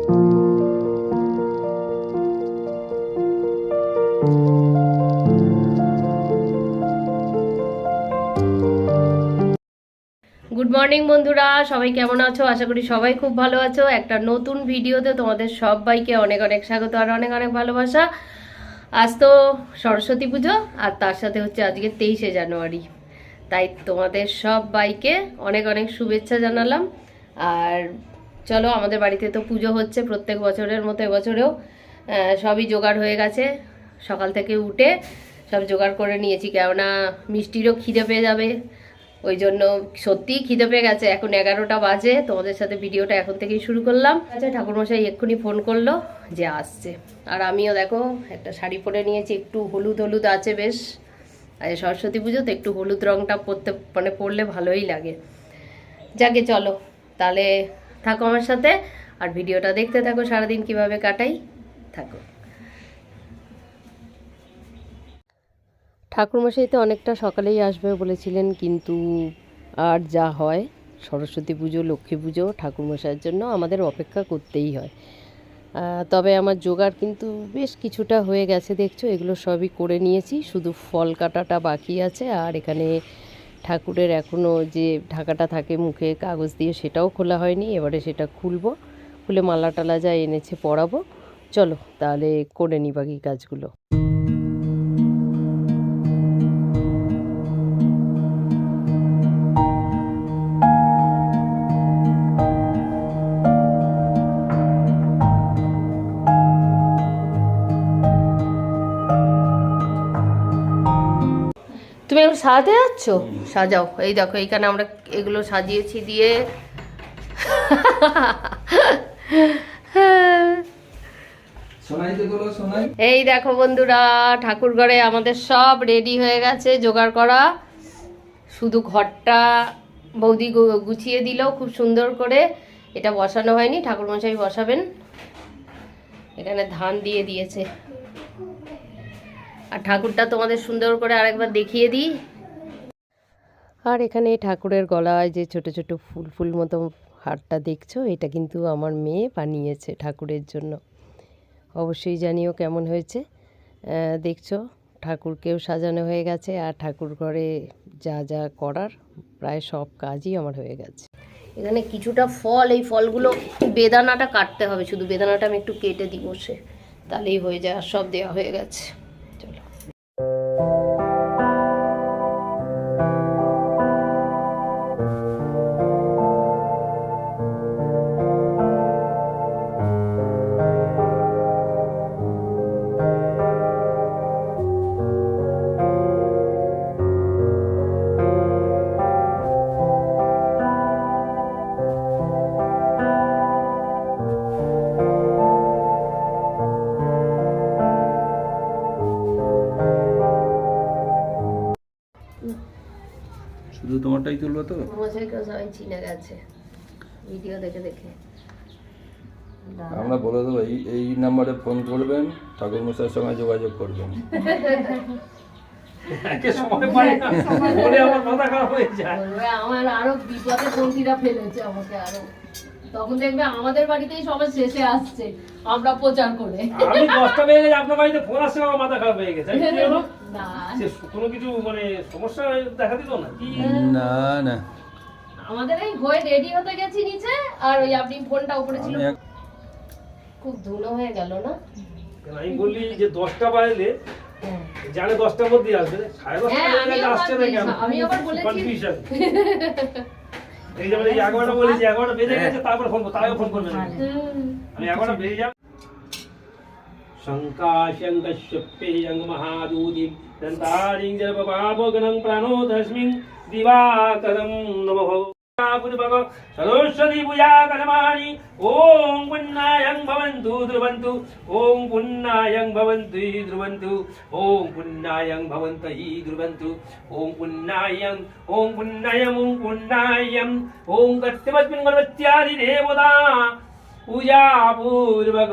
Good morning বন্ধুরা, সবাই কেমন আছো? আশা করি সবাই খুব ভালো আছো। একটা নতুন ভিডিওতে তোমাদের সবাইকে অনেক অনেক স্বাগত আর অনেক অনেক ভালোবাসা। আজ তো সরস্বতী পুজো আর তার সাথে হচ্ছে আজকে 23শে জানুয়ারি, তাই তোমাদের সবাইকে অনেক অনেক শুভেচ্ছা জানালাম। আর চলো, আমাদের বাড়িতে তো পুজো হচ্ছে প্রত্যেক বছরের মতো এবছরেও সবই জোগাড় হয়ে গেছে। সকাল থেকে উঠে সব জোগাড় করে নিয়েছি, কেননা মিষ্টিরও খিদে পেয়ে যাবে, ওই জন্য সত্যিই খিদে পেয়ে গেছে। এখন 11টা বাজে, তোমাদের সাথে ভিডিওটা এখন থেকেই শুরু করলাম। আচ্ছা, ঠাকুরমশাই এক্ষুনি ফোন করলো যে আসছে, আর আমিও দেখো একটা শাড়ি পরে নিয়েছি, একটু হলুদ হলুদ আছে বেশ। আর সরস্বতী পুজো তো একটু হলুদ রঙটা পরলে ভালোই লাগে। যাকে চলো তাহলে থাকো আমার সাথে আর ভিডিওটা দেখতে থাকো, সারাদিন কিভাবে কাটাই থাকো। ঠাকুরমশাই তো অনেকটা সকালেই আসবে বলেছিলেন, কিন্তু আর যা হয়, সরস্বতী পুজো লক্ষ্মী পুজো ঠাকুরমশাইয়ের জন্য আমাদের অপেক্ষা করতেই হয়। তবে আমার জোগাড় কিন্তু বেশ কিছুটা হয়ে গেছে, দেখছো এগুলো সবই করে নিয়েছি, শুধু ফল কাটাটা বাকি আছে। আর এখানে ঠাকুরের এখনও যে ঢাকাটা থাকে মুখে কাগজ দিয়ে, সেটাও খোলা হয়নি, এবারে সেটা খুলবো, খুলে মালা টালা যা এনেছে পরাবো। চলো তাহলে করে নি বাকি কাজগুলো। তুমি এখন সাজাতে যাচ্ছ? সাজাও। এই দেখো এইখানে আমরা এগুলো সাজিয়েছি দিয়ে এই দেখো বন্ধুরা, ঠাকুর ঘরে আমাদের সব রেডি হয়ে গেছে, জোগাড় করা। শুধু ঘরটা বৌদি গুছিয়ে দিল খুব সুন্দর করে। এটা বসানো হয়নি, ঠাকুরমশাই বসাবেন। এখানে ধান দিয়ে দিয়েছে। আর ঠাকুরটা তোমাদের সুন্দর করে আরেকবার দেখিয়ে দিই। আর এখানে ঠাকুরের গলায় যে ছোট ছোট ফুল ফুল মতো হারটা দেখছো, এটা কিন্তু আমার মেয়ে বানিয়েছে ঠাকুরের জন্য। অবশ্যই জানিও কেমন হয়েছে। দেখছো ঠাকুরকেও সাজানো হয়ে গেছে, আর ঠাকুর ঘরে যা যা করার প্রায় সব কাজই আমার হয়ে গেছে। এখানে কিছুটা ফল, এই ফলগুলো বেদানাটা কাটতে হবে, শুধু বেদানাটা আমি একটু কেটে দিই বসে, তাহলেই হয়ে যায়। আর সব দেওয়া হয়ে গেছে। চলো। শুধু তোমারটাই তুলবো তো? মশাইকেও সবাই চিনে গেছে ভিডিও দেখে দেখে। আমরা বলে দেবো এই নাম্বারে ফোন করবেন, ঠাকুর মশাইয়ের সঙ্গে যোগাযোগ করবেন। আমার আরো বিপদে পন্থীরা ফেলেছে আমাকে আরো। তখন দেখবে আমাদের বাড়িতেই সবার শেষে আসছে, আমরা প্রচার করে। আমি 10টা বেজে গেছে, আপনার বাড়িতে ফোন আসছে, আমার মাথা খারাপ হয়ে গেছে। না, কোনো কিছু মানে সমস্যা দেখা দিল না কি? না না, আমাদের এই হয়ে রেডি হতে গেছি নিচে, আর ওই আপনি ফোনটা উপরে ছিল। খুব ধুলো হয়ে গেল না? আমি বললি যে 10টা বাজলে জানে 10টার মধ্যে আসবে, 10:30 আসছে না কেন? আমি আবার বলেছি কনফিউশন। এই যেমন এই 11টা বলেছি, 11টা বেজে গেছে, তারপর ফোন ফোন করবেন। আমি 11টা বেজে যাব। শঙ্কাশঙ্কশ্যপেয়ং মহাদূতিম দন্তারিং জলপপাপগণং প্রাণোদস্মিং দিবাকরং নমঃ। পুরভগ সরস্বতী পূজা কর্মাণি ওম পুণ্যায়ং ভবন্তু ধ্রুবন্তু, ওম পুণ্যায়ং ভবন্তু ধ্রুবন্তু, ওম পুণ্যায়ং ভবন্তৈ ধ্রুবন্তু, ওম পুণ্যায়ং ওম পুণ্যায়ং ওম পুণ্যায়ং ওম কর্তমস্মিन् গণপত্যাদি দেবতা পূজা পূর্বক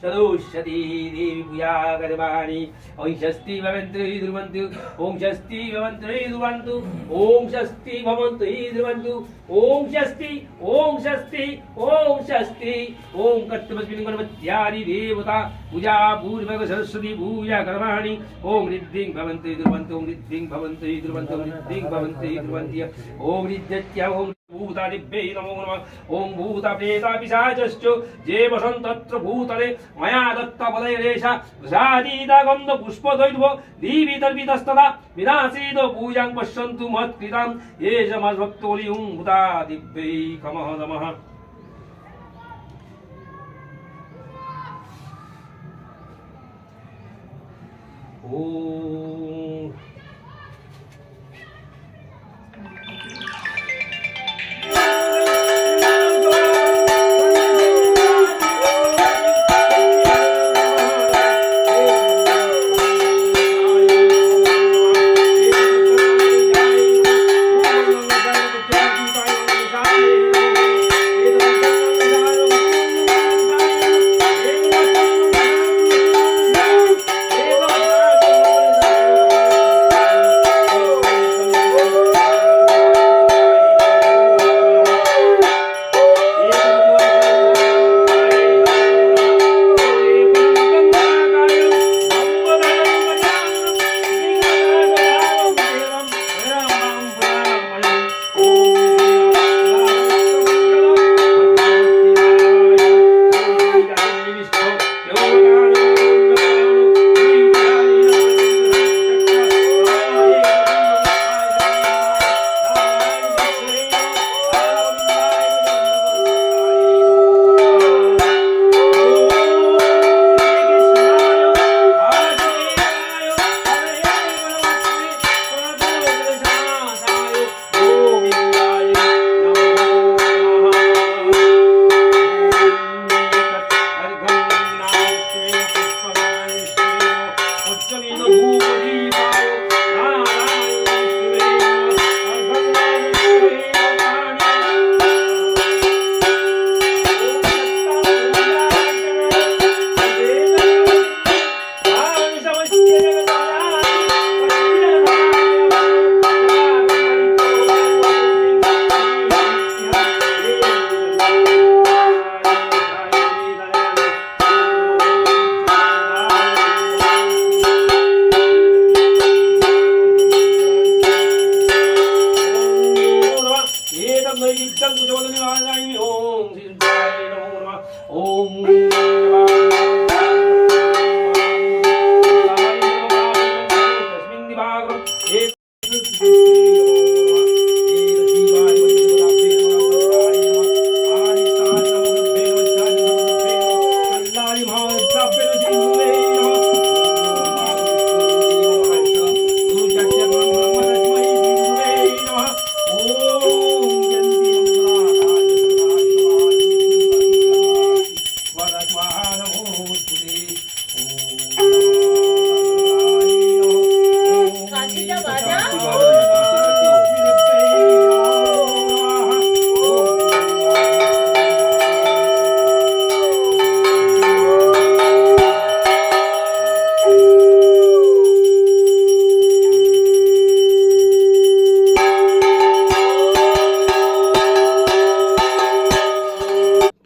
सदोष्यति देवी पूजा कर्माणि ओं षष्ठी भवन्तु हि ध्रुवन्तु ओं षष्ठी भवन्तु हि ध्रुवन्तु ओं षष्ठी भवन्तु हि ध्रुवन्तु ओं षष्ठी ओं षष्ठी ओं षष्ठी ओं कर्तव्यस्मिन् गणपत्यादि देवता पूजा पूर्वक सरस्वती पूजा कर्माणि ओं रिद्धिं भवन्तु हि ध्रुवन्तु ओं रिद्धिं भवन्तु हि ध्रुवन्तु ओं रिद्धिं भवन्तु हि ध्रुवन्ति ओं रिद्ध्यत्या ओं भूतादिभ्यै नमो नमः ओं भूतप्रेतापिशाचश्च ये वसन्तत्र भूतले मया दत्तपदैरेष प्रसादीता गन्धपुष्पद्वैतो दीपितर्पितस्तदा विनाशीत पूजां पश्यन्तु मत्कृतां एष मद्भक्तोलियुं भूतादिभ्यै नमः नमः ओम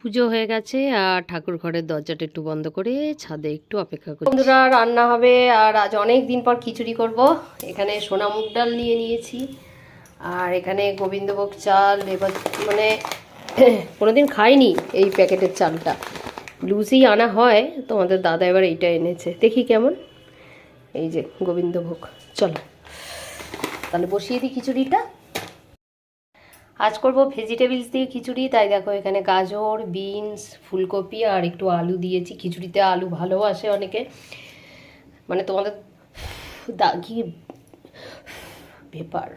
পুজো হয়ে গেছে আর ঠাকুর ঘরের দরজাটা একটু বন্ধ করে ছাদে একটু অপেক্ষা করি। বন্ধুরা রান্না হবে আর আজ অনেক দিন পর খিচুড়ি করব। এখানে সোনা মুগ ডাল নিয়ে নিয়েছি আর এখানে গোবিন্দভোগ চাল, এবার মানে কোনোদিন খাইনি এই প্যাকেটের চালটা, লুচি আনা হয়, তোমাদের দাদা এবার এইটা এনেছে, দেখি কেমন। এই যে গোবিন্দভোগ, চলো তাহলে বসিয়ে দিই খিচুড়িটা। আজ করব ভেজিটেবলস দিয়ে খিচুড়ি, তাই দেখো এখানে গাজর, বিনস, ফুলকপি আর একটু আলু দিয়েছি। খিচুড়িতে আলু ভালোবাসে অনেকে, মানে তোমাদের দাগি ব্যাপার।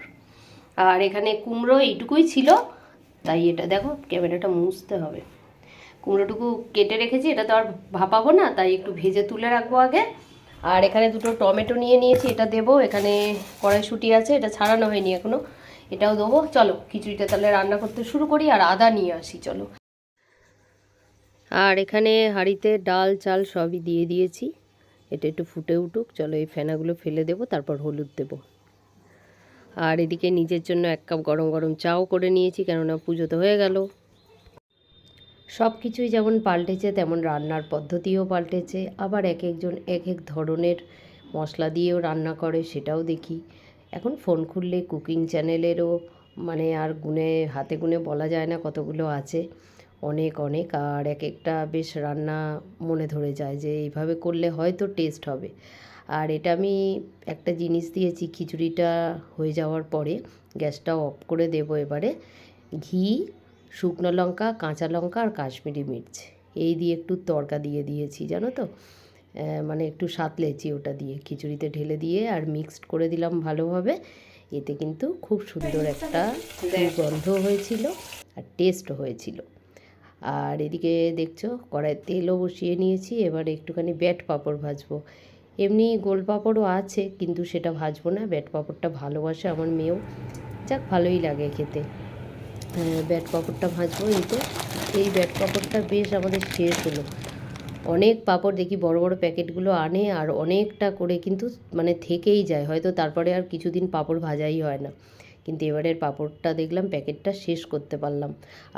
আর এখানে কুমড়ো এইটুকুই ছিল, তাই এটা দেখো ক্যামেরাটা মুছতে হবে। কুমড়োটুকু কেটে রেখেছি, এটা তো আর ভাপাবো না, তাই একটু ভেজে তুলে রাখবো আগে। আর এখানে দুটো টমেটো নিয়ে নিয়েছি, এটা দেবো। এখানে কড়াইশুঁটি আছে, এটা ছাড়ানো হয়নি এখনো, এটাও দেবো। চলো খিচুড়িটা তাহলে রান্না করতে শুরু করি। আর আদা নিয়ে আসি, চলো। আর এখানে হাঁড়িতে ডাল চাল সবই দিয়ে দিয়েছি, এটা একটু ফুটে উঠুক। চলো এই ফেনাগুলো ফেলে দেবো, তারপর হলুদ দেবো। আর এদিকে নিজের জন্য 1 কাপ গরম গরম চাও করে নিয়েছি, কেননা পুজো তো হয়ে গেল। সব কিছুই যেমন পাল্টেছে তেমন রান্নার পদ্ধতিও পাল্টেছে। আবার এক একজন এক এক ধরনের মশলা দিয়েও রান্না করে, সেটাও দেখি। এখন ফোন খুললে কুকিং চ্যানেলেরও মানে আর হাতে গুনে বলা যায় না কতগুলো আছে, অনেক অনেক। আর এক একটা বেশ রান্না মনে ধরে যায় যে এইভাবে করলে হয়তো টেস্ট হবে। আর এটা আমি একটা জিনিস দিয়েছি, খিচুড়িটা হয়ে যাওয়ার পরে গ্যাসটা অফ করে দেবো। এবারে ঘি, শুকনো লঙ্কা, কাঁচা লঙ্কা আর কাশ্মীরি মির্চ এই দিয়ে একটু তড়কা দিয়ে দিয়েছি, জানো তো। মানে একটু সাঁতলেছি ওটা দিয়ে, খিচুড়িতে ঢেলে দিয়ে আর মিক্সড করে দিলাম ভালোভাবে। এতে কিন্তু খুব সুন্দর একটা গন্ধ হয়েছিল আর টেস্টও হয়েছিল। আর এদিকে দেখছো কড়াইয়ে তেলও বসিয়ে নিয়েছি। এবার একটুখানি ব্যাট পাঁপড় ভাজবো। এমনি গোল পাঁপড়ও আছে, কিন্তু সেটা ভাজবো না। ব্যাট পাঁপড়টা ভালোবাসে আমার মেয়েও, যাক ভালোই লাগে খেতে। ব্যাট পাঁপড়টা ভাজবো। এই ব্যাট পাঁপড়টা বেশ আমাদের শেষ হলো। অনেক পাঁপড় দেখি বড় বড় প্যাকেটগুলো আনে, আর অনেকটা করে কিন্তু মানে থেকেই যায়, হয়তো তারপরে আর কিছুদিন পাঁপড় ভাজাই হয় না। কিন্তু এবারের পাঁপড়টা দেখলাম প্যাকেটটা শেষ করতে পারলাম।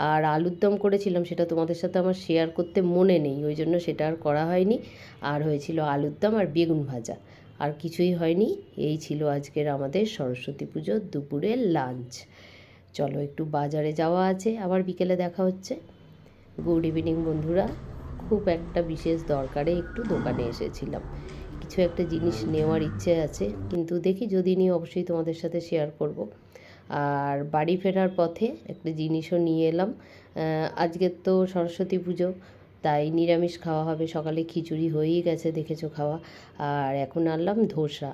আর আলুর দম করেছিলাম, সেটা তোমাদের সাথে আমার শেয়ার করতে মনে নেই, ওই জন্য সেটা আর করা হয়নি। আর হয়েছিল আলুর দম আর বেগুন ভাজা, আর কিছুই হয়নি। এই ছিল আজকের আমাদের সরস্বতী পুজোর দুপুরের লাঞ্চ। চলো একটু বাজারে যাওয়া আছে, আবার বিকেলে দেখা হচ্ছে। গুড ইভিনিং বন্ধুরা। খুব একটা বিশেষ দরকারে একটু দোকানে এসেছিলাম, কিছু একটা জিনিস নেওয়ার ইচ্ছে আছে, কিন্তু দেখি যদি নিয়ে অবশ্যই তোমাদের সাথে শেয়ার করব। আর বাড়ি ফেরার পথে একটা জিনিসও নিয়ে এলাম। আজকে তো সরস্বতী পুজো, তাই নিরামিষ খাওয়া হবে। সকালে খিচুড়ি হয়েই গেছে, দেখেছো খাওয়া। আর এখন আনলাম ধোসা।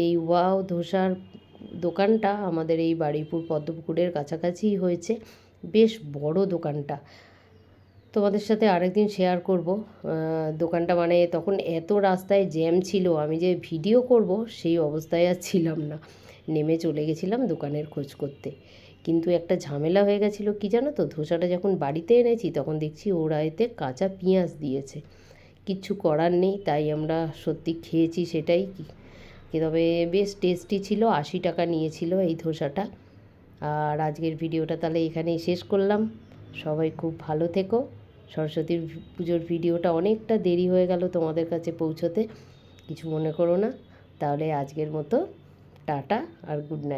এই ওয়াও ধোসার দোকানটা আমাদের এই বারুইপুর পদ্মপুকুরের কাছাকাছিই হয়েছে, বেশ বড় দোকানটা। তোমাদের সাথে আরেকদিন শেয়ার করব দোকানটা। মানে তখন এত রাস্তায় জ্যাম ছিল, আমি যে ভিডিও করব সেই অবস্থায় আর ছিলাম না, নেমে চলে গেছিলাম দোকানের খোঁজ করতে। কিন্তু একটা ঝামেলা হয়ে গেছিলো, কি জানো তো, ধোসাটা যখন বাড়িতে এনেছি তখন দেখছি ওরা এতে কাঁচা পেঁয়াজ দিয়েছে। কিচ্ছু করার নেই, তাই আমরা সত্যি খেয়েছি সেটাই। তবে বেশ টেস্টি ছিল। 80 টাকা নিয়েছিল এই ধোসাটা। আর আজকের ভিডিওটা তাহলে এখানেই শেষ করলাম। সবাই খুব ভালো থেকো। সরস্বতী পুজোর ভিডিওটা অনেকটা দেরি হয়ে গেল তোমাদের কাছে পৌঁছতে, কিছু মনে করো না। তাহলে আজকের মতো টাটা আর গুড নাইট।